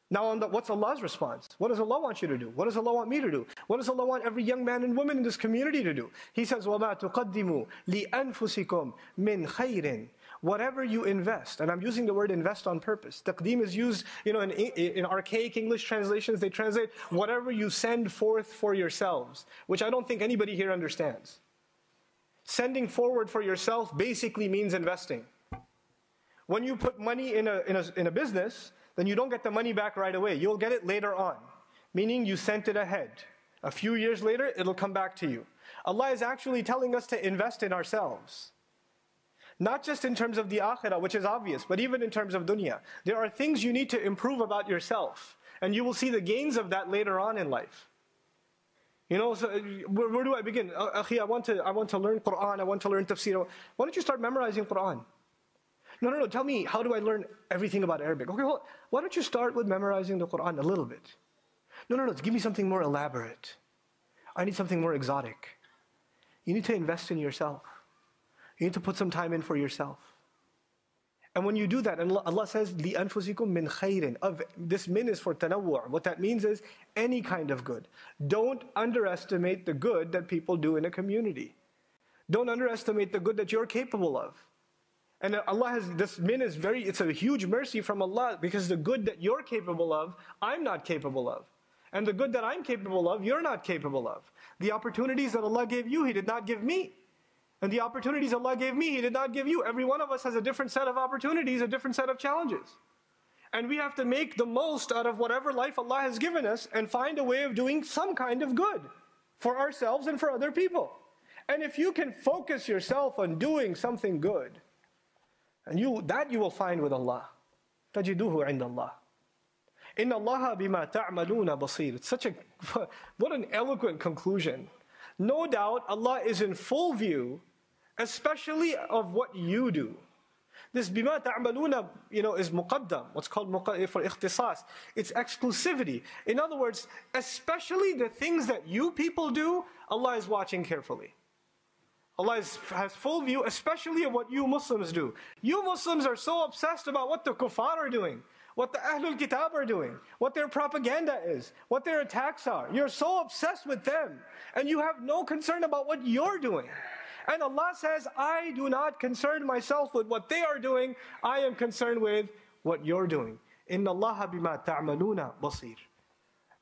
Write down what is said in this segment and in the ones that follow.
Now, what's Allah's response? What does Allah want you to do? What does Allah want me to do? What does Allah want every young man and woman in this community to do? He says, وَمَا تُقَدِّمُوا لِأَنفُسِكُمْ مِنْ خَيْرٍ. Whatever you invest, and I'm using the word invest on purpose. Taqdeem is used, in archaic English translations, they translate whatever you send forth for yourselves, which I don't think anybody here understands. Sending forward for yourself basically means investing. When you put money in a business, then you don't get the money back right away. You'll get it later on, meaning you sent it ahead. A few years later, it'll come back to you. Allah is actually telling us to invest in ourselves. Not just in terms of the akhirah, which is obvious, but even in terms of dunya. There are things you need to improve about yourself, and you will see the gains of that later on in life. So where do I begin? Akhi, I want to learn Quran, I want to learn tafsir. Why don't you start memorizing Quran? No, tell me, how do I learn everything about Arabic? Okay, well, why don't you start with memorizing the Quran a little bit? No, give me something more elaborate. I need something more exotic. You need to invest in yourself. You need to put some time in for yourself. And when you do that, and Allah says, لِأَنفُسِكُم مِّنْ خَيْرٍ. This min is for tanawwu'. What that means is any kind of good. Don't underestimate the good that people do in a community. Don't underestimate the good that you're capable of. And Allah has, this min is it's a huge mercy from Allah, because the good that you're capable of, I'm not capable of. And the good that I'm capable of, you're not capable of. The opportunities that Allah gave you, He did not give me. And the opportunities Allah gave me, He did not give you. Every one of us has a different set of opportunities, a different set of challenges. And we have to make the most out of whatever life Allah has given us and find a way of doing some kind of good for ourselves and for other people. And if you can focus yourself on doing something good, and you will find with Allah. تَجِدُوهُ عِنْدَ اللَّهِ إِنَّ اللَّهَ بِمَا تَعْمَلُونَ بَصِيرٌ. It's what an eloquent conclusion. No doubt Allah is in full view, especially of what you do. This بِمَا تَعْمَلُونَ, is muqaddam, what's called for ikhtisas. It's exclusivity. In other words, especially the things that you people do, Allah is watching carefully. Allah has full view, especially of what you Muslims do. You Muslims are so obsessed about what the kuffar are doing, what the Ahlul Kitab are doing, what their propaganda is, what their attacks are. You're so obsessed with them, and you have no concern about what you're doing. And Allah says, I do not concern myself with what they are doing, I am concerned with what you're doing. Inna Allah bima ta'maluna basir.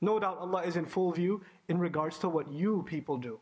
No doubt Allah is in full view in regards to what you people do.